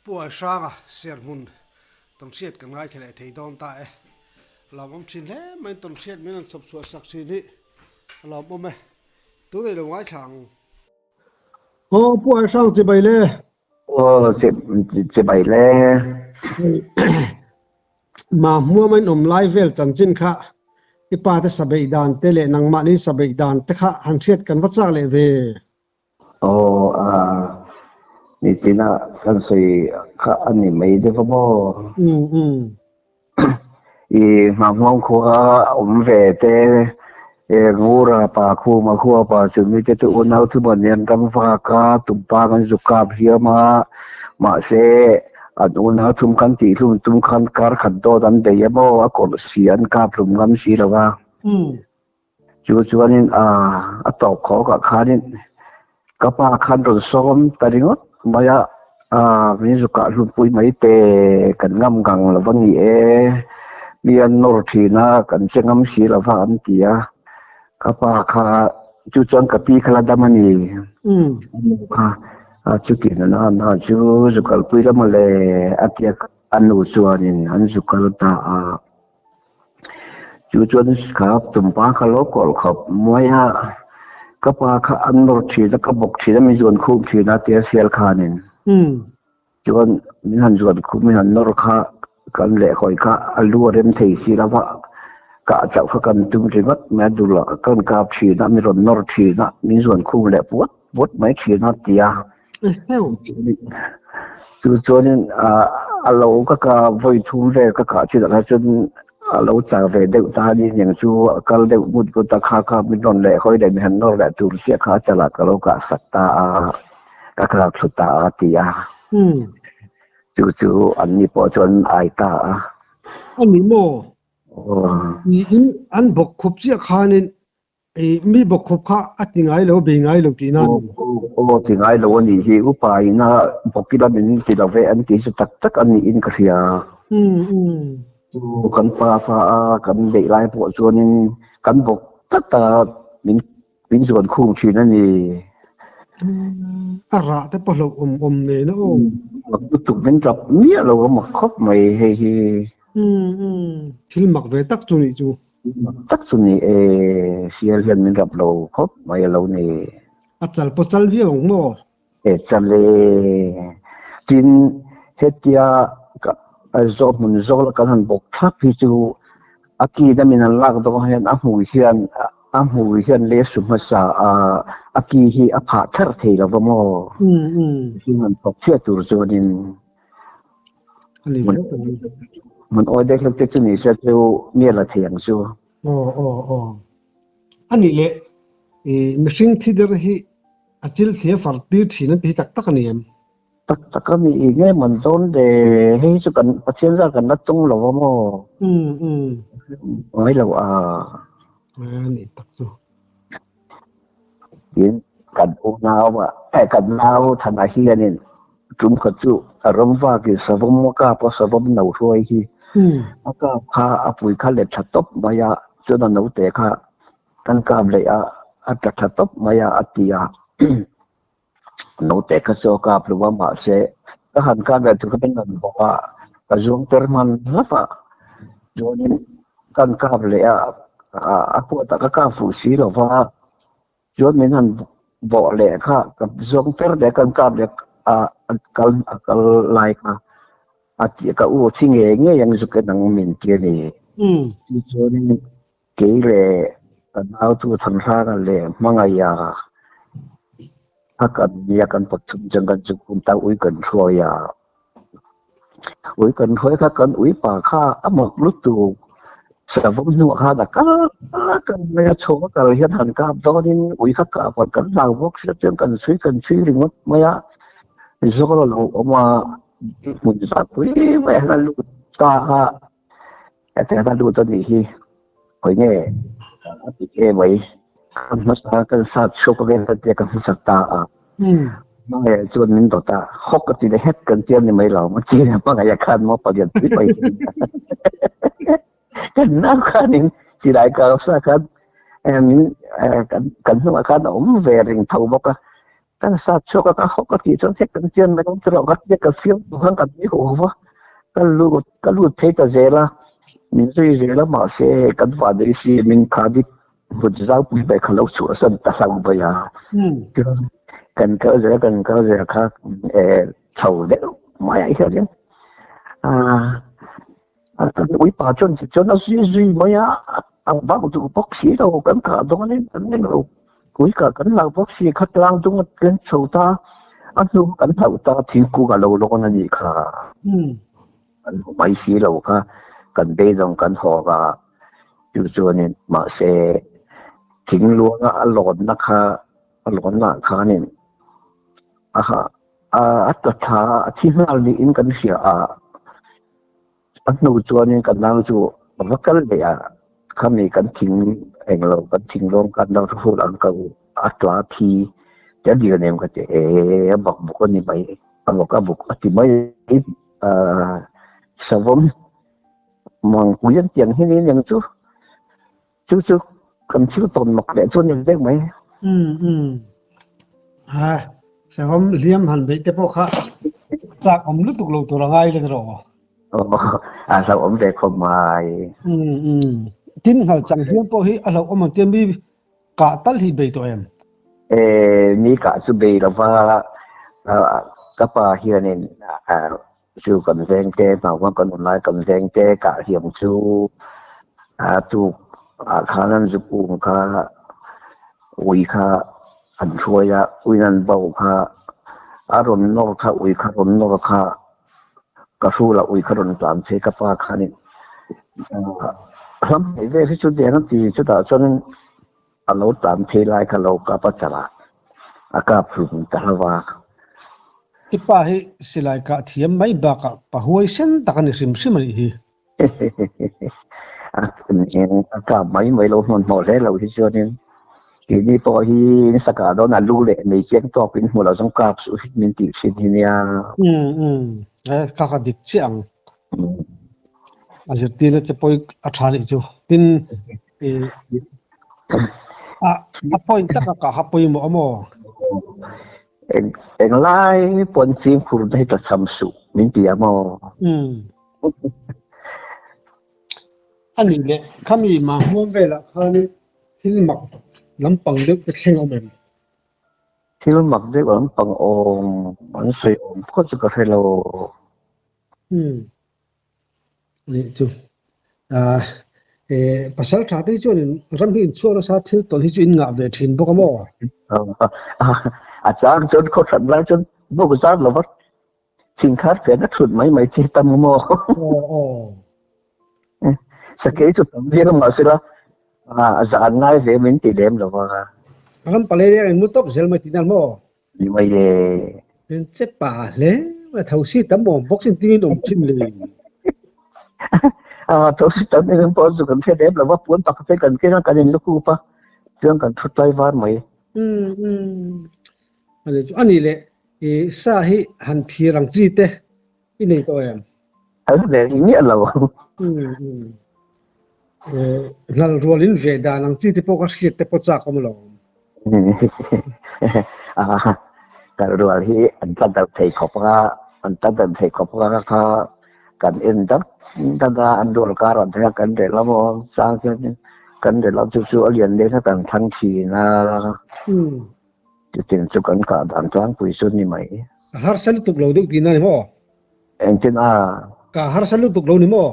bùa sang à xiên hun tôm xiết cái ngay thì lại thấy đòn tại làm ông chín thế mình tôm xiết mình làm sập sụa sặc xin đi làm ông mày tối nay là ngoài thằng bùa sang chỉ bay lê Chị bảy lê mà mua mình lại về chân chín khá cái ba thế sập bể đàn tê lệ năng mạn đi sập bể đàn thế khá hàng xiết cần vắt ra lệ về ni tina kan sei kha ani mai de bo ừ ừ ma mong kho về te ngura pa khu ma khu pa chu mi te tu nau thu ban yan kam fa ka tum pa kan zu ka bia ma se adu na thum kan ti thum tum khan kar khat do dan de ya bo a ko sian ka plum gam si lawa ừ chu anin a to kho ka khanin kapa khan ro som taringot maya mi zu ka lu pui mai te kan ngam gang la wangi mian nor thina kan chengam si la wa an tia kapa kha chu chon ka pi khala damani ừ kha chu kin na chu zu kal pui la male atia anu chuanin an zu kal ta chu chon kha tumpa kha lokol khop moya kapa kha an nor thina ka bok thina mi zon khum thina tia sel khanin ừ chuan min han zuan khu min han nor kha kan le khoi kha alu rem thei si lawa ka chau kha kan tum rimat me dula kan kap thi na mi ron nor thi na min zuan khu le puat puat mai thi na tia heo chu chuan alo ka voi thu ve ka chi da chun alo cha ve de ta ni nyang chu kal de mut ko ta kha min ron le khoi de mi han nor le tur sia kha chala ka lo ka sakta ka kra thuta tia ừ chu an ni po chon ai ta anh mi mò ni in an bọc khúc chia khan in mi bọc khúc kha at ngay lo bị ngay lo tí nan thì ngay lo ni hi upa ina bokila min ti la ve an ti su tak tak an ni in ka ria ừ ừ chu kan pa fa kan be lai po chuan in kan bok tak ta min zuan khung thin ani à ra thế bao lâu nè nó tu tu min rap mi lo ma khop mai he ừ ừ thil mặc về tắc chu ni chu tak su ni sial hian min rap lo khop mai lo ni à chal vi ong mo chale tin hetia zo mun zo la kan han bok thap hi chu aki da min an lak do hian a hu hian le su ma sa aki hi a pha thar thei lo mo ừ ừ hin man bok chia tur zo din ali mun mun oi de hlek te chu ni se chu mi la thiang chu ồ anh lệ machine thi der hi achil thia far tir thina ti tak tak ni em tak ni nge man zon de he chu kan pathian ra kan na tung lo mo ừ ừ oi lo anh tak chu in kan u nau ma kan nau thana hianin tum kha chu aram wa ki savam ka pa savam nau roi hi ừ aka kha apui kha le thatop maya chuna nau te kha kan kam le a ta thatop maya atia nau te kha so ka pruwa ma se ka han ka ve tu ka ben nan bo ka zung terman lapa jonin kan kam le apu ta ka fu si lo wa chuan min han bo le kha ka zong ter de kan kam le kal lai kha ati ka u thi nge yang zu ke nang min ke ni ừ chi chuan ke le kan au tu than ra ka le manga ya kan ya kan pat thum jang kan chu kum ta ui kan thoi kha kan ui pa kha amak lu tu sa vong nu kha da ka kan me cho ka hian han ka do din ui kha ka pat kan lau bok sa chen kan sui ringot maya zo lo lo oma mun sa pui me ha lu ta te ta lu ta ni hi koi nge ati ke mai kan mas kan sa cho ka gen ta te kan sa ta ừ mange chuan min to ta hok ka ti le het kan tian ni mai lo ma chi na pa ga ya khan mo pa gen ti pai kan na khanin chi lai ka sa khan em kan nu khan om ve ring thau boka kan sa choka ka hok ka ti chon thek kan chen mai tro ka te ka fiam han ka ni ho wa ka lu the ta zela min zui zela ma se kan va de si min kha di bu zau pu bai kha lo chu san ta sa ba ya kan ka zela kha chầu de mai ai ka den quý bà cho nó duy mới bác một tụ bác sĩ đâu cắn cả đó nên đâu quý cả cắn là bác sĩ khát lang chúng nó đến sầu ta anh nu cắn thầu ta thiên cu cả lâu lâu nó gì cả mấy sĩ lâu cả cắn bê dòng cắn họ cả cho nên mà sẽ chính luôn lộn nó khá nên tất cả thiên nào đi in cắn xỉa anh nuôi cho nên cần lao cho mà cái này kami kan ting englo kan ting long kan dang fu lang ka atwa thi ja dia nem ka te bak bu ni bai ang ka bu ati mai savom mang kuyen tiang hi ni yang chu kan chu ton mak de chon yang dek mai savom liam han be te po kha chak om lu tuk lo to rangai le ro sao ông để không mai tin hal chẳng hiếm po hi alo om tiêm bi cả tal hi be to em ni cả su be la va kapa hiền nên chu cần deng te mà quan cần online cần deng te cả hiểm chu tu khả năng giúp uống kha uy kha ăn chuối ya uy nan bầu kha aron no kha uy kha ron no kha ka su la uy kha ron tam che kapa kha ni lam ai ve chu de na ti chu ta chon alo tam che lai kha lo ka pa chala aka phum ta wa ipa hi silai ka thiam mai ba ka pa huai sen ta kan sim sim ri hi aka mai lo mon le lo hi chu ni ki ni po hi saka do na lu le nei chen to pin mu lo jong kap su hi min ti sin hi nia ka dik chiang Argentina che poi athari chu tin point ta ka poi mo mo en lai pon sim khur dai ta samsu min ti amo ani le khami ma hom vela khani thil mak lampang de te thleng om thil mak de lampang om an sei om ko chu ka hello ni chu pasal tha te chu nin ram hi chu ra sa thil tol hi chu in nga ve thin bo ka mo chang chon ko than lai chon bo ko chang lo wat thing khat ke na thut mai mai ti tam mo sa ke chu tam vi ma sila za ngai ve min ti dem lo wa ram pale re mu top zel mai ti na mo ni mai le pen che pa le ma thau si tam mo boxing tin om chim le thau si tam ne po chu kan the dem lo wa pun pak te kan ke na kan lu ku pa chương kan thut lai war mai ani le sa hi han phi rang chi te i nei to em le ni lo lal rolin ve da nang chi te po ka khit te po cha kom lo ka rol hi an ta da thei khop ka ka kan in da an dol ka ron the kan de la mo sang kan de la chu alian de ta kan thang chi na tin chu kan ka dan tang pui su ni mai har sal tuk lo duk din na ni mo en tin ka har sal tuk lo ni mo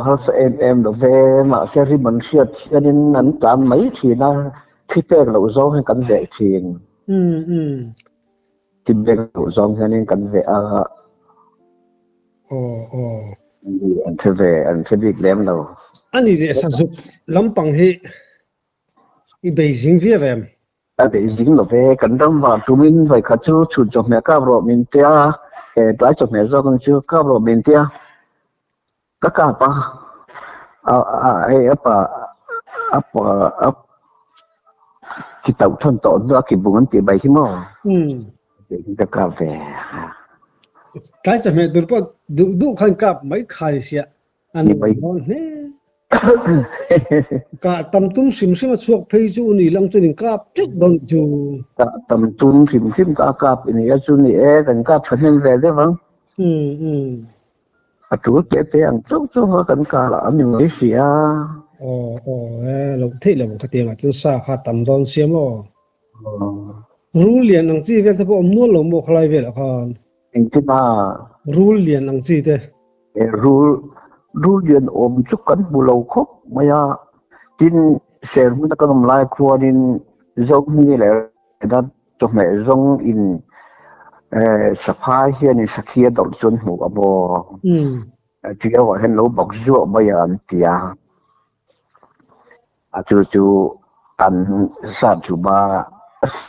har sa em do ve ma se ri man khiat hianin an tam mai thi na thi pek lo zo han kan ve thin tin ve lo zo hianin kan ve an the big lem lo ani re sa zup lampang hi i beijing vi vem Beijing lo ve kan dam wa tu min vai kha chu chok me ka ro min tia tai chok me zo kan chu ka ro min tia ka pa apa ki tau thon to do ki bungan ti bai hi mo ka ve tai chok me dur po du khan kap mai khai sia ani bai ne cả tầm tung sim sim chuộc phê chu ni lang chu ning kap chết don chu ta tam tum thim ka kap ini chu ni e kan ka phanin ve de wang ừ a tu te ang chu ho kan ka la ami ngai sia lo thế là một cái tiền là chân sa ha tầm don xiêm lo oh rule liền ang chi về thabo om nuôi lo mo khlai về là khan in ti na rule liền ang chi te e rul yen om chu kan bu lo khop maya tin ser mun ka nom lai khuanin zong ni le da to me zong in saphai hian in sakhia dol chun mu abo tia wa hen lo bok zu maya an tia a chu an sa chu ba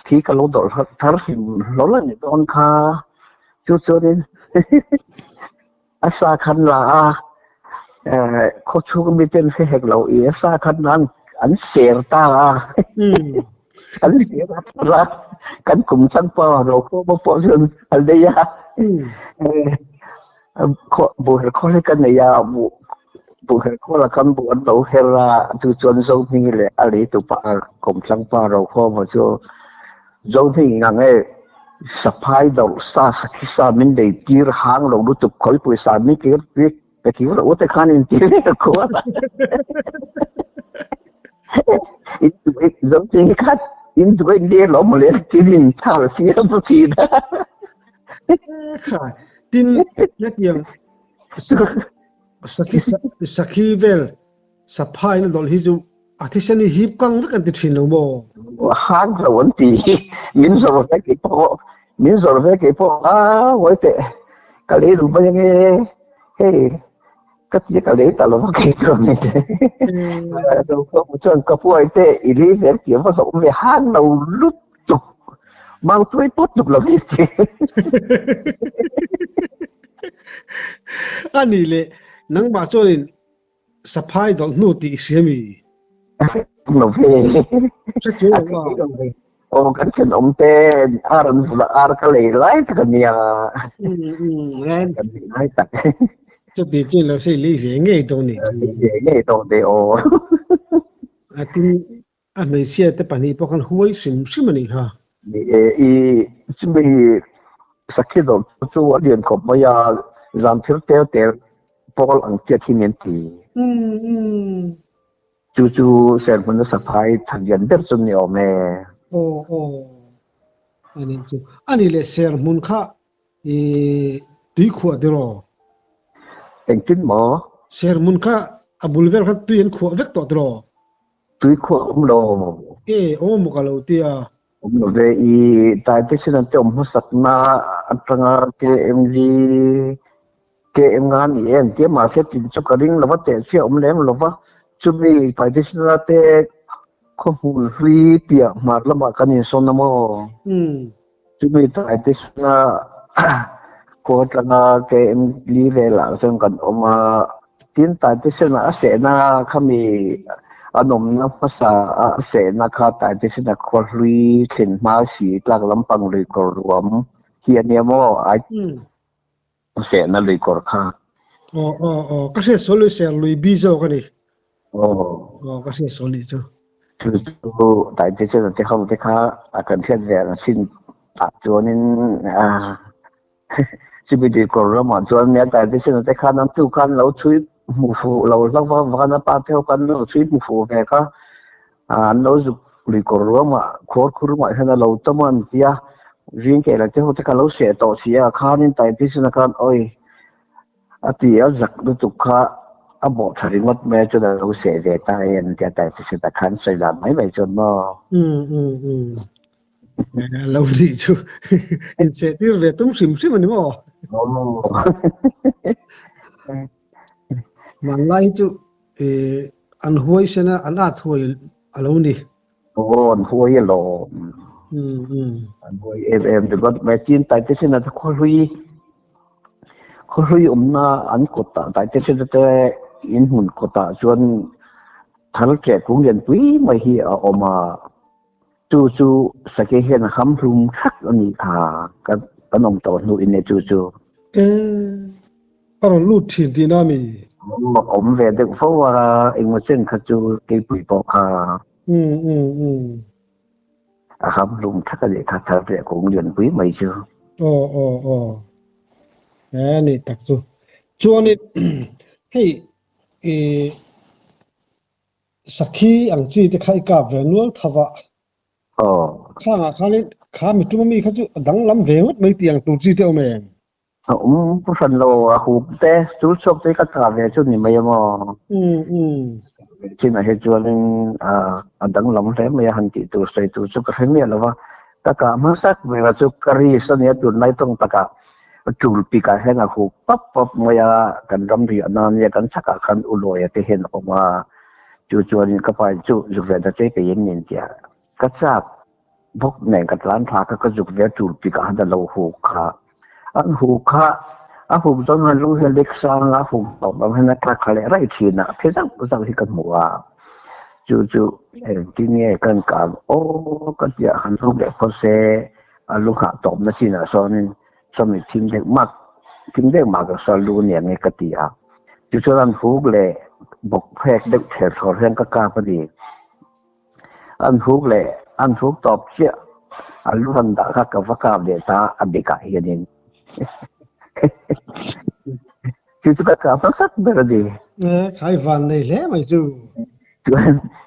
khi ka lo dol thar him lo la ni don kha chu din asa khan laเขาชูก็มีเป็นเฮกเราเอฟซ่าคันนั้นอันเสียตาอันเสียรักกันกลุ่มชั้นปอเราก็มาปอจนอันเดียบุเหเขาเรียกกันในยาบุเหเขาละกันบุอันเราเฮราจุจนทรงนี่แหละอะไรตัวปากลุ่มชั้นปอเราก็มาจนทรงนี่งั้นเอสะพายดอกซาสกิสามินได้ตีร์หางเราดูตุกคอยปุยสามิเกิดวิกแต่คิดว่าโอ้แต่ข้านี่ตีร์ก็ว่าอินตัวจงจริงคัดอินตัวเดียร์ล้อมเลยตีดินชาเสียบุตรีนะค่ะดินยักยังสักเวลสะพายนั่นดอลฮิจูอาทิตย์นี้ฮิบกังกันติดชินลงบ่หางเราวันตีมินสโลเวกิโปไว้แต่กะเลยดูไปยังไงเฮ้ก็ที่กะเลยตลอดก็คิดว่าไม่ได้เราก็จนก็ป่วยแต่อีลีเสียเกี่ยวกับสมในหางเราลุกจุกมาช่วยปุ๊บจุกเราไม่สิอันนี้เลยนังบาจวนสะพายดอกนู่ตีเสียมีเราเพ่โอ้กันฉันอมเต้อารันฟุลอาร์ก็เลยไล่กันเนี่ยกันไล่ตักจะดีจริงเราใช้ลีเรียงไงตรงนี้ไงตรงเดียวอาทิตย์อเมริกาแต่ปัจจุบันหัวซิมมันนี่ค่ะอีจะมีสักกี่ดอกจู่เรียนกับมายาจำที่เตะพอหลังเจ็ดที่เนียนตีจู่เสร็จมันจะสะพายถังยันเด็บจนเหนียวแม่โอ้อันนี้เลยเสียมุนค่าตุยขวดเดียวเอ็งกินหมอเสียมุนค่าอับบุลเวลค่าตุยขวดเวกตัวเดียวตุยขวดโลมุกอะไรตีอ่ะโลเวอีแต่ที่ฉันจะอมหัวสักนาอัตราเกมงานเองที่มาเสียติดจุกระดิ่งแล้วว่าแต่เสียอมเลี้ยงแล้วว่าจุดนี้ไปที่ฉันจะเตะข้อมูลฟรีเปียมาแล้วมากันนี่ส่วนน้ำจุดนี้ไปที่ฉันโคตรนาเกมลีเวล่าซึ่งกันออกมาทิ้งแต่ที่ฉันเสนาเขามีอารมณ์นับภาษาเสนาคาแต่ที่ฉันควรรีสินมาสีกลางลำปังเลยกรวมเฮียเนี่ยมั่วไอเสนาเลยกรค่าก็เสียส่วนเลยเสียลุยบีโซกันนี่ก็เสียส่วนเลยจ้ะคือแต่ที่ฉันจะเข้าไปค้าอาการเช่นเดียวกันสิ้นตัดจวนนี้สิบดีกว่าเราหมดจวนนี้แต่ที่ฉันจะค้าน้ำตู้กันเราช่วยหมู่ฟูเราเล่าว่าวันนั้นป้าเที่ยวกันเราช่วยหมู่ฟูแค่ก็เราจุดีกว่าเราหมดขวดคุรุมาให้เราต้องมันเดียริงแก่เราที่เขาจะการเราเสียต่อเสียค่านี้แต่ที่ฉันการโอ้ยอาทิตย์จักรตุกค่าบอกทาริงวัดแม่จนเราเสียใจตายอันที่แต่ที่ฉันการใส่ลำไม่ไปจนว่าเราดีจูอินเสตีเรื่องตุ้มซิมมันนี่มั้งมันไล่จูอันหัวเสนาอันอาถวยอะไรนี่อันหัวยี่หล่ออันหัวเดี๋ยวก็แม่จีนแต่ที่ฉันจะคุยน่าอันกดตาแต่ที่ฉันจะอินหุ่นกดตาจนทางแก่กุ้งเรียนปุ้ยไม่เหี้ยออกมาจู่สเกเห็นคำรุมชักอันนี้ค่ะก็นมโตนูอินเนจู่อารมณ์รูดถิ่นดีน่ามี một ống về được phố anh một chân khát chú cái bụi bò không luôn chắc là để khát thật để cũng liền quý mấy chưaนี่ตักซูชวนนี่ให้สักขีอังจีที่ใครกับเรนวลทว่าข้างนี้ข้ามีจุ่มมีข้าจูดังลำเร็วไม่เตียงตัวจีเดียวแม่ผู้ฟันโลหูเตะจูชกที่กระถางเนี่ยชุดนี้ไม่ยอมที่ไหนเหตุการณ์ดังลำเร็วไม่หันติตัวใส่ตัวชุกกระเทียมแล้วว่าตะกามันสักเวลาชุกกระรีสันเนี่ยตัวไหนต้องตะกาจูลปีกาเห็นอะหูปั๊บไม่ยากันรำเรียนนั่นเนี่ยกันสักกันอุโลยที่เห็นออกมาจู่ๆนี่ก็ไปจู่ๆเวลาเจ๊ไปยินนินเดียก็จับพวกแหน่งกับร้านพาก็จู่ๆเวลาจู่ปีกาหันแต่เราหูขาอันหูขาหูตอนนั้นลุงเฮลิกซังหูตบมันนักขัดอะไรทีน่ะเพื่อนสังที่กันหัวจู่ๆที่นี่กันกับโอ้ก็จะหันลูกเด็กพอเสลูกหาตบนั่นสินะส่วนนี้สมัยทีมเด็กมากก็สอนลูกเนี่ยไงก็ตีจู่ๆนั้นหูเลยบกแพกเด็กแถวสอนเรื่องก็กล้าพอดีอันหูเลยอันหูตบเชี่ยอันลูกทันด่าข้ากับว่าข้าเดต้าอับดิกาเฮียนินจู่ๆก็กล้าพักสักเดือนดีใช้ฟันเลยแหละไม่จู่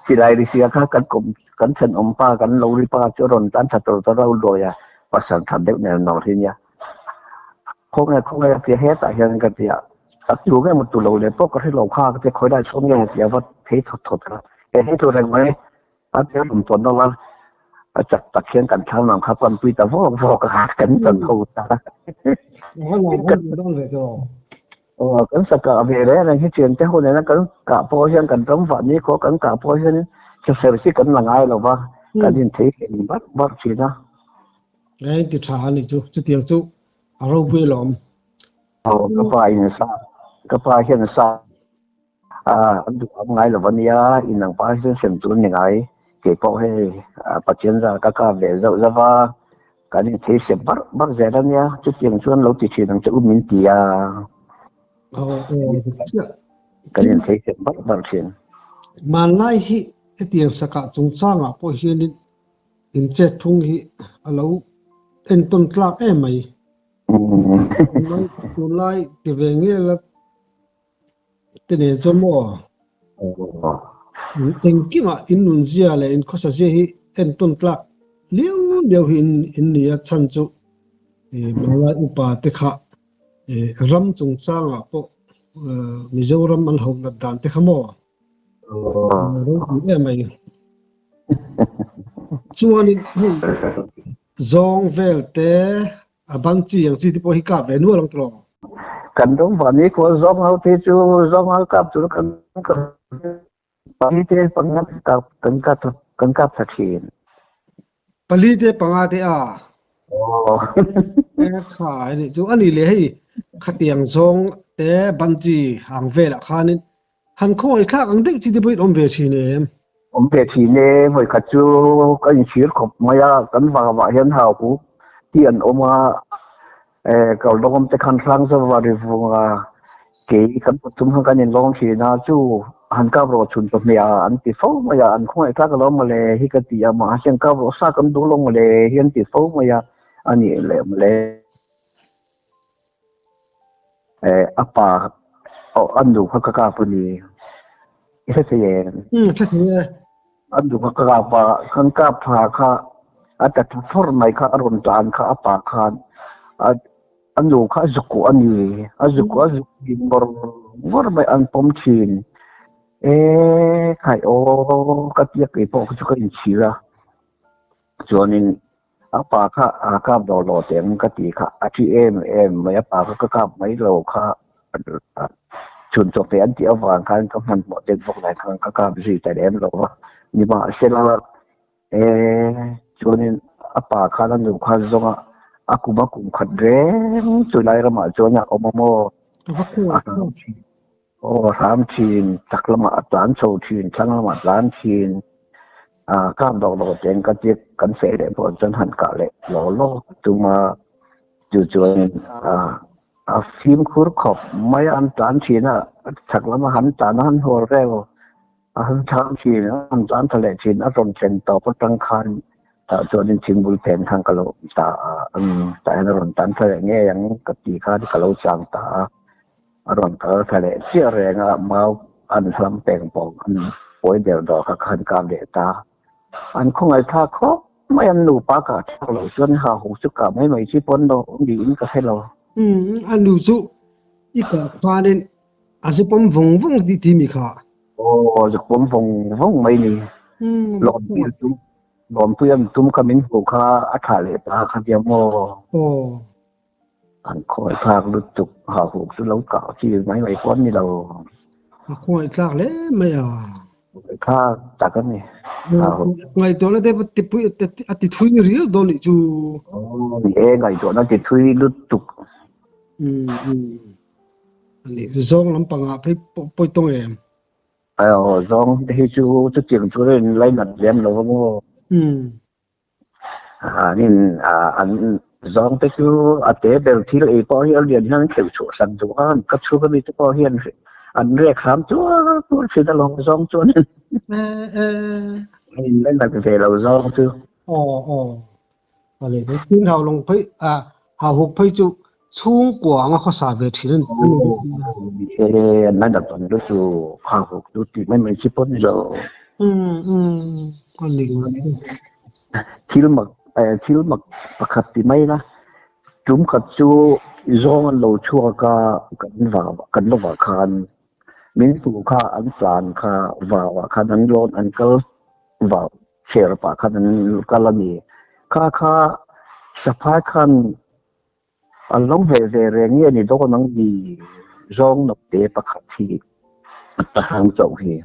ที่ไรดิเสียข้ากันกลมกันเชิญอมป้ากันโลริป้าเจ้าร่อนตันถัดตัวเราโดยภาษาทำเด็กแนวนอนที่เนี่ยคงไงเสียเหตุแต่ยังกันเสียสักอยู่แค่หมดตัวเราเลยพวกก็ให้เราฆ่าก็จะคอยได้ช่วงยังเสียว่าเพชรถดกันให้ตัวแรงไหมอันเดียวหนุ่มตัวนั้นว่าจับตะเคียนกันข้าวหนังครับวันปีแต่พวกก็หากันจนเขาตากันต้องเลยตัวกันสักกับเรื่องอะไรที่เชื่อแต่คนนั้นกันกับพ่อเชื่อกันต้องฝันนี้เขากันกับพ่อเชื่อนี้จะเสียชีวิตกันหลังไงหรอวะกันยินทีเห็นบัดชีนะติดชานี่จู่จะเตียงจู่เราไปหลอมก็ไปเห็นซาอันดูทำไงหรอวันนี้อินหนังป้าเชื่อตัวยังไงเก็บพอให้ปัจจัยจะก็เวลจะว่าการยินทีเสียบัดเจริญเนี่ยจะเตียงชวนเราติดเชื้อจะอุ้มมินตีการยินทีเสียบัดเชียนมันไล่ที่เตียงสกัดจงสร้างพอเฮียนี่อินเจ็ดทุ่งที่เราเอ็นต้นกลากไหมตัวไล่ที่เวงี้แล้วที่เนี่ยจมูกถึงกี่มาอินนุนเซียเลยอินข้อเสียที่เอ็นต้นกลากเลี้ยวอินเนี่ยชั้นจู่มาไล่อุปาติขะรำจงสร้างพอมิโซรัมมันหงนัดดันติขโมรู้ไหมส่วนนี้จงเวลเตอบันจีอย่างที่พอฮิกาเวนัวลงตรงกันตรงฝั่งนี้ก็จงเอาที่จู่จงเอากับจู่กันปลีเตปังงัดกับกันกับสักทีปลีเตปังงัดขายนี่จู่อันนี้เลยให้ขัดยังจงเตบันจีห่างเวลขานิหันคอยข้าอังเด็กที่ได้ไปอมเวทีเนี่ยเวทีเนี่ยเหมือนกับจู่กันชีวิตของมายากันว่าเห็นหาวกูที่อันออกมาก็ลงแต่คันครั้งสวัสดิ์ฟังเกี่ยกันทุ่มหันกันยังลงที่น่าจู่หันกับรถชุนตัวเมียอันที่ฟ้องมายาอันคอยข้าก็ลงมาเลยฮิกติยามาเสียงกับรถซากันดูลงมาเลยเห็นที่ฟ้องมายาอันนี้เลยมาเลยอาป่าอันดูข้ากาปุ่นีใช่ไหมใช่ไหมอันดูข้ากาป่าขันกาพาข้าอาจจะทุกฟอร์มไม่ข้าอารมณ์จานข้าอาป่าข้าอันดูข้าจุกอันนี้จุกบอร์ไม่อันพมชินใครโอ้กัดยากีพวกจุกอินชีระส่วนนี้อาป่าข้าอาคาบดอลเต็มกัติข้าอาชีไม่อาป่าข้ากาไม่โลข้าชุนจบไปอันที่เอาวางกันก็มันหมดเด็กพวกไหนทางก็ไปสิแต่เดิมหรอวะนี่มาเสร็จแล้วจนอาป่าข้านั้นอยู่ข้าจงaku baku kadreng tulai rama jonya omomo ram chin taklama atlan so chin changlama atlan chin kam dog lo ten ka ti kan fe de bo jon han ka le lo tuma ju chuan phim khur khop mấy anh tán chỉ na chắc là mà hắn tán hắn hồ reo hắn tham chỉ na hắn tán thale chỉ na rong chen to bắt trăng khan ta cho nên chim bul pen khang kalau ta ta na rong tán thale nghe yang kati khan kalau chang ta rong ta thale chia renga mau an hlam peng pong an poi del do ka khan kam de ta an không ai tha khó mấy anh nụ ba cả thằng lẩu xuân hà hồ sức cả mấy mấy chi pon đâu ông đi in cả thế lo anh lưu dụ ít cả pha đến à sẽ bấm vòng vòng đi mi khá rồi bấm vòng vòng mấy nè lọm tuyên tum cái mình hồ kha ở thả lệ ta kha tiêm mò anh khỏi thang lụt tục hà hồ sức lẩu cả chi mấy mấy pon như đâu khỏi thang lẽ mấy à kha ta cái này ngày đó là để bắt tiếp tiếp thui riêu đó này chú ngày đó là tiếp thui lụt tục anh ấy zong lắm bằng phải bôi tông em zong thì chú chuyện chú lên lấy nặt đem đâu không nên anh zong thì chú tế bèo thì lại bao nhiêu liền hắn kiểu chỗ sang chỗ anh cấp số cái gì bao nhiêu anh rẻ khám chú chỉ là lòng zong chú nên anh lấy nặt về đầu zong chứ anh ấy tin hào lòng phải hào hục phải chú chung quả mà khó xả về thì nên anh đặt tuần đó chú hào hục chú tìm mấy chiếc bún rồi anh ấy thiếu mặc khát thì mấy na chúng khát chú zong anh lâu chua cả cần vào khan mình phụ kha anh plan kha vào khan anh lon anh cơ vào share pa khan anh kalani kha supply khan anh long về nghe ni đó nang đi zong nộp để pa khát thì hàng chậu thì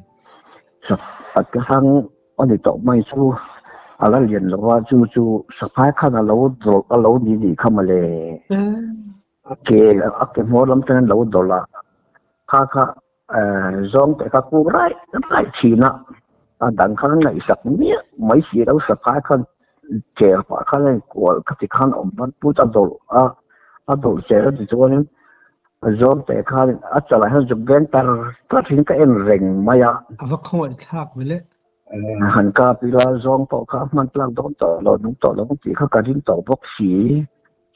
sắp cái hàng anh đi chậu mai chú anh liền là chú supply khan anh lâu đi không mà lệ cái món lắm cho nên lâu đó là kha zong tại các cô lại chỉ na đằng khăn này sắp nhẹ mấy chỉ đâu sắp hai khăn trẻ quá khăn này của các cái khăn ông vẫn bút đồ trẻ thì cho nên zong tại khăn trở lại hơn chục gen ta hiện cái em rèn mày vẫn không phải thắc với lẽ hẳn cả vì là zong tổ khá man lang đó tổ nó chỉ khá cả đến tổ bốc xí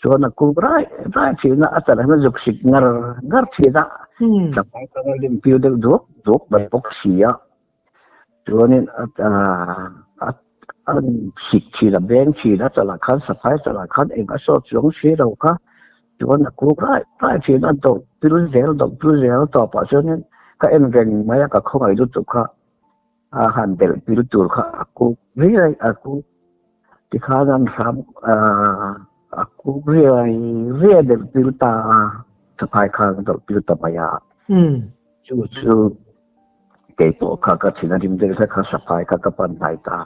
cho nên cô lại chỉ na trở lại hơn chục xịt ngar chỉ na sắp hai khăn lên phiêu được rốt bài bốc xí cho nên anh chỉ là bên chỉ là trở lại khán sắp hai trở lại khán anh có số xuống xí đâu cả cho nên cô lại chỉ là tổ plus zero tổ bảo cho nên các em rèn mấy cái không ai được cả handle plus tur cả aku di kanan ram aku del plus ta sampai kan del plus ta maya chu cái bộ các cái chuyện này mình sẽ các supply các cái phần này ta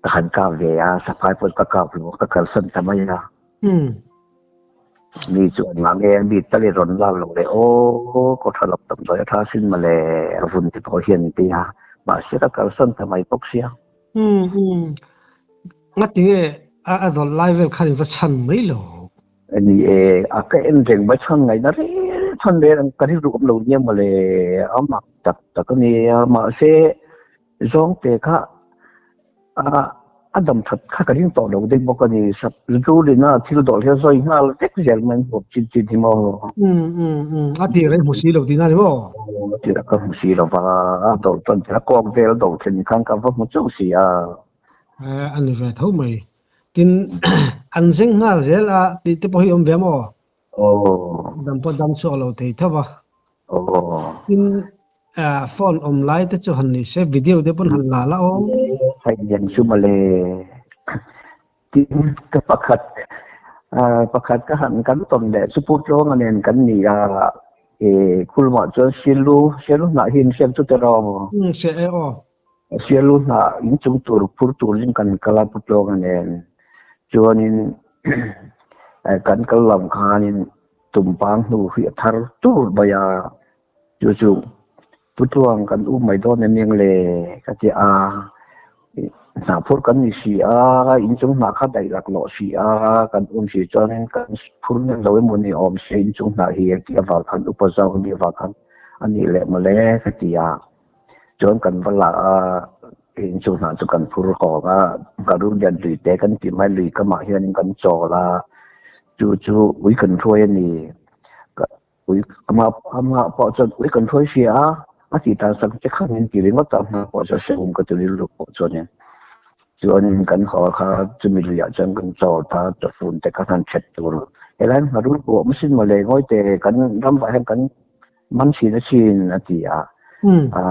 hành cao về supply phần các cái luôn các cái sân tham giaมีส่วนหลังมีตะเลร้อนเราลงเลยโอ้ก็ถลกต่ำเลยถ้าสิ้นมาเลยฝุ่นที่พอเห็นตีฮะบาดเสียกับสนทำไมปกเสียงั้นที่ตอนไลฟ์คันว่าชันไม่หรอกอันนี้ก็เอ็นเร่งไปชันไงนะชันเรื่องการที่รู้กับเราเนี่ยมาเลยเอามาแต่ก็นี่มาเสียร้องเตะค่ะดำทัดข้าก็ยิ่งต่อเราได้บอกกันนี่สับรู้เลยนะที่เราต่อเท่าซอยห้าเด็กเจริญมันผมจริงที่มอที่อะไรมุสีเราที่นั่นบ่ที่เราก็มุสีเราว่าต่อตอนที่เรากองเวลต่อถึงขั้นกับว่ามุจุสีอันนี้เป็นเท่าไหร่กินอันเซ็งน่าเสียละที่พอหิมเวียมดำพอดำชัวเราที่เท่าบ่กินฟอนออนไลน์แต่จะหันนี่เซฟวิดีโอเดี๋ยวปุ่นหันละให้ยังชูมาเลยที่ก็ประคัดก็หันกันตอนเด็กสุพุทโลงอันนี้กันนี่คุณหมอจะเชื่อรู้หน้าหินเชื่อจุดรอเชื่อรู้หน้าหินจุดตัวพูดตัวลิงกันกลาพุทโลงอันนี้จวนนี้กันกลำคานี่ตุ่มปังหูเหี่ยทาร์ตูบายาจู่พุทธวงกันอุ้มไม่โดนในเมียงเลยก็จะ na phur kan ni si a in chung na kha dai lak lo si a kan si chuan kan phur ne lo mu ni om se in chung na hi ti awa khan upazau ni awa khan ani le male ka ti a chuan kan wala a in chung na chu kan phur ko ga karu yan lui te kan ti mai lui ka ma hian kan chaw la chu ui kan throi ani ui ama po chuan ui kan throi si a ti ta sang che khan in ki ringa ta na po cha se ka tu ri lu po chuan chuan kan khaw kha chumi luya chang kan chaw ta cha phun te khan chet tur elan maru ko machine ma le ngoi te kan ram ba han kan man chin atia a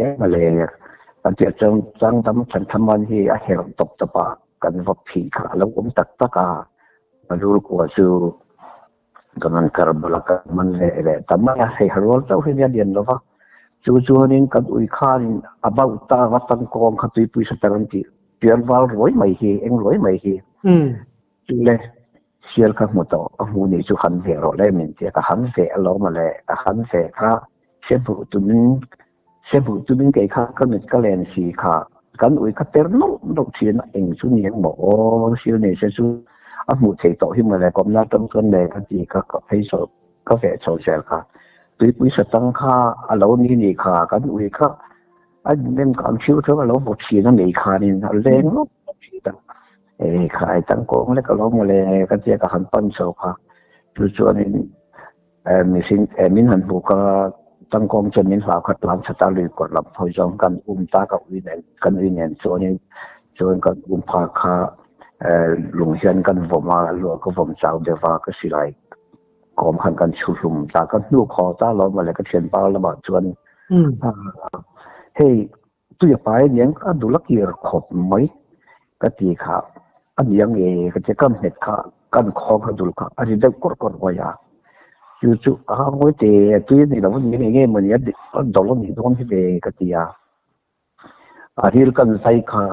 e ma le atia chang tam chan thaman hi a her top topa kan va phi kha lo tak taka maru ko chu kan karbala kan man le tamma he harol chau he dian lova chu nin kan ui khan about ta watan kong kha tui pui sa taran ti pian wal roi mai hi eng roi mai hi chu le sial kha mo to a hu ni chu han ve ro le min ti ka han ve alo ma le a han ve kha sebu tu min ke kha kan mit ka len si kha kan ui kha ter no thin eng chu ni eng mo sial ne se chu a mu thei to hi ma le kom na tam kan le ka ti ka phei so ka ve chau sel kha tui pui sa tang kha alo ni kha kan ui kha anh nên cảm chiếu cho nó một xí nó nghỉ khai nên nó lên nó khai tăng cũng lấy cái lỗ mà lấy cái gì cái hành phân số ha cho nên mình xin mình hành vụ cái tăng công cho mình vào cái làm sao ta luyện quật lập hồi trong cái ta cái uy nền cho nên cái phá khá lùng hiền cái vùng mà lúa cái vùng sao để vào cái gì lại còn hành cái chủ lùng ta cái nhu cầu ta lỗ mà lấy cái tiền bao là bảo chuẩn hey tu ya pai niang a dulak yer khop mai ka ti kha an yang e ka che kam het kha kan kho ka dul kha ari de kor wa ya chu a ngoi te tu ni lo ni nge man ya de do lo ni don hi be ka ti ya aril kan sai kha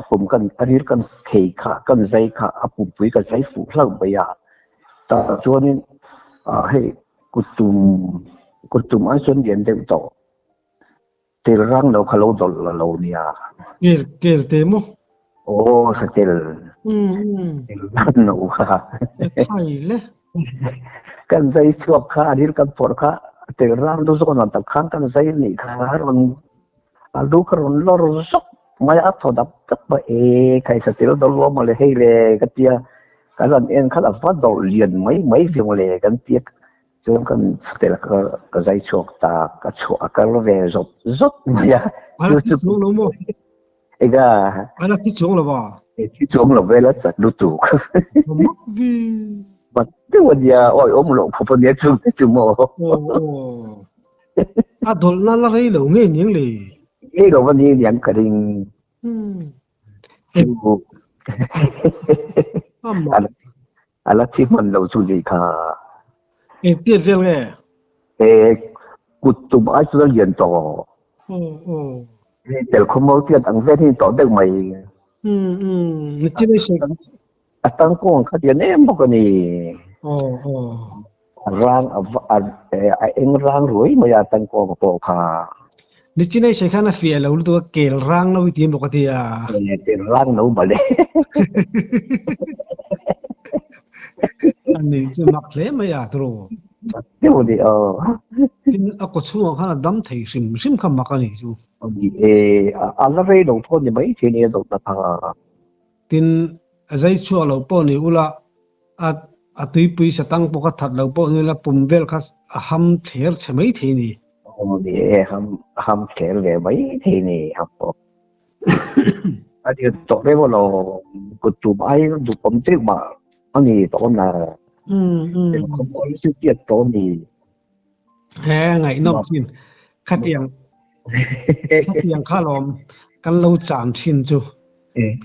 apum kan aril kan khei kha kan sai kha apum pui ka sai fu hlau ba ya ta chuan hey kutum ai chuan yen de to tel rang lo khalo dol lo nia kel te mo sa tel no kha thai le kan sai chuak kha adil kan por kha tel rang do so na ta khang kan sai ni kha ron alu karon lor sok mai a tho dap tak ba kai sa tel dol lo ma le hei le ka tia kan en kha da fa dol lian mai vi mo le kan tia chúng con để là cái dây chuột ta cái chuột cái nó về rốt mà ya chú xuống đúng không cái là chú xuống là ba cái chuột là về là sạch đủ tụ mà cái vấn đề ôi ôm lộn không phân biệt chung mồ à đồ nó là cái lẩu nghe những gì cái đồ vấn đề nhận cái đình là chỉ mình lâu chú gì cả tiết riêng nghe cụt tụm ai cho nó liền to để không mau tiền ăn về thì tỏ được mày chỉ là sự tăng công cái tiền em bao cái này rang anh rang rồi mà ya tăng công bộ kha chỉ là sự khana phía là ulu kêu rang nó bị tiền bao cái à rang nó mà đấy anh ấy chỉ mặc lẽ mà ya thôi cái vấn đề tin ako chuang khana dam thei sim kham mặc ani chu ala rei lo thon ni mai thi ni do ta tha tin zai chu lo po ni ula a tui pui sa tang po ka that lo po ni la pum vel kha ham ther chmai thi ni ham kher le mai thi ni ham po adi to re lo ko tu bai du pom te ma ani to na không có sự tiết to ni he ngai nom chin khatiang kha lom kan lo chan thin chu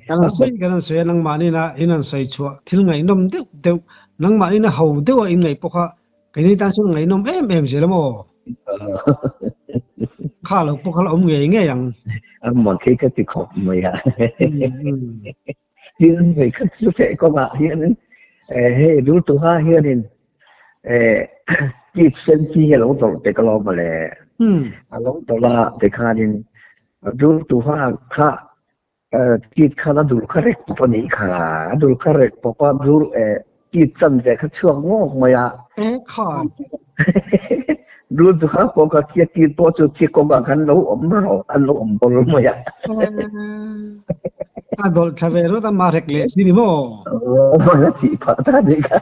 kan soi nang mani na inan sai chu thil ngai nom deu nang mani na ho deu in ngai pokha cái này ta xuống ngai nom em se lamo kha lo pokha om nge yang mà cái ti khop mai ya hiền về cái sự phải có mà hiền hey dulu tu ha hiền cái sinh chi lâu tổ để cái lo mà lẽ lâu tổ là để khai nên dulu tu ha Kit kana dul karek pani kha dul karek papa dur kit chan de kha chuang ngo maya ค่ะ dul du kha ko ka kit to chu ki ko ba kan lo om ro an lo om bol maya ถ้าโดนทเวรุตมาเรกเลสินิโม maya ti pa ta de ka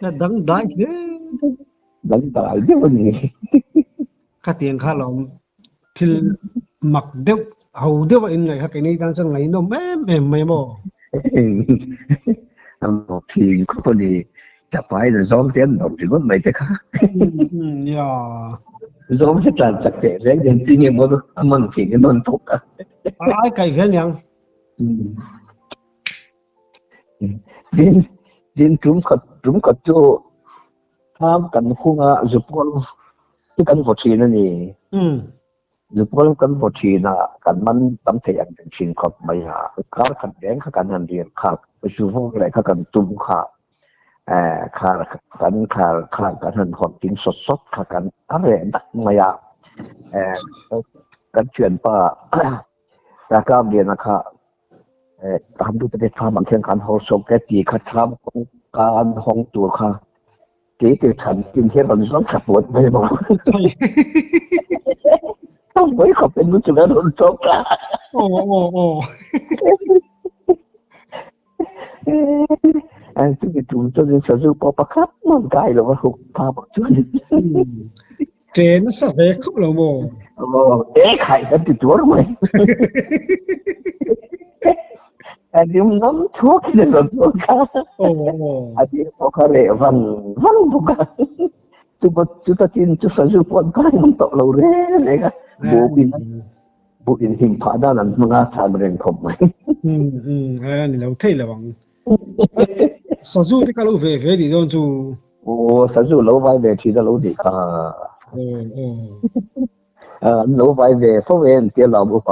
ก็ดังได้เด้ dan ta ai de ni ข้าเตียงข้าหลอมทิลหมักเดียวเอาเดียวอินไงครับไอ้นี่ตั้งจังไงโน้แม่แม่ไม่โม am no ti ko pani cha pai de zom ten no ti gon mai te kha อย่า zom che tan chak te re den ti nge mo man ti nge non to ka อะไรไก่เพี้ยนยัง din din trum khat chu tham kan khunga zupol ti kan vo chi na ni อืม zupol kan vo chi na kan man tam the yang den chin khop mai ha kar khat deng kha kan han rian kha su vo le kha kan tum kha kha kan han hot tin sot kha kan are dak maya kan chuan pa ra kam rian na khaตามดูประเทศทำบางแข่งขันเขาส่งแกตีขัดทำของการห้องตัวค่ะเกี่ยวฉันกินเที่ยวรันซ้อมขับรถไม่บอกต้องไม่ขอบเป็นรู้จักรันซ้อมค่ะ โอ้โอ้โอ้ ซึ่งจุดจนสรุปประคับมันกายหรือว่าหุบพาบอกช่วย เจนสักเวกเขาเราโม ไข่กันติดตัวไหมอันนี้น้ำชั่วกินรันซ้อมค่ะ โอ้โอ้ อันนี้พอเขาเรียกวันบุกจุดจีนจุดสรุปวันก็มันตกเราเรื่อยๆค่ะบุกินหิมพาด้านนั้นมันก็ทำเรื่องขบไหม นี่เราเท่เลยวังสัจูที่เขาเวเวดีโดนจู โอ้สรุปเราไว้เวทีเราดีค่ะ โอ้โอ้ เราไว้เวฟเวนเดี๋ยวเราบุกไป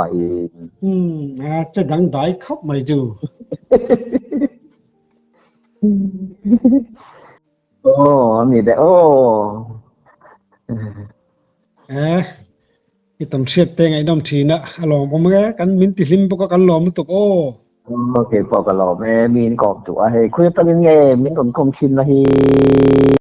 จะดังได้ครับไม่จู โอ้นี่แต่โอ้ อีตำเชียดเป็นไงน้ำทีนะหลอมผมแกกันมินติลิมปก็กันหลอมตุกโอ้ โอเคพอกันเราแม่มีนกอบตัวให้คุยตั้งยังไงมีนคนคงชินนะฮี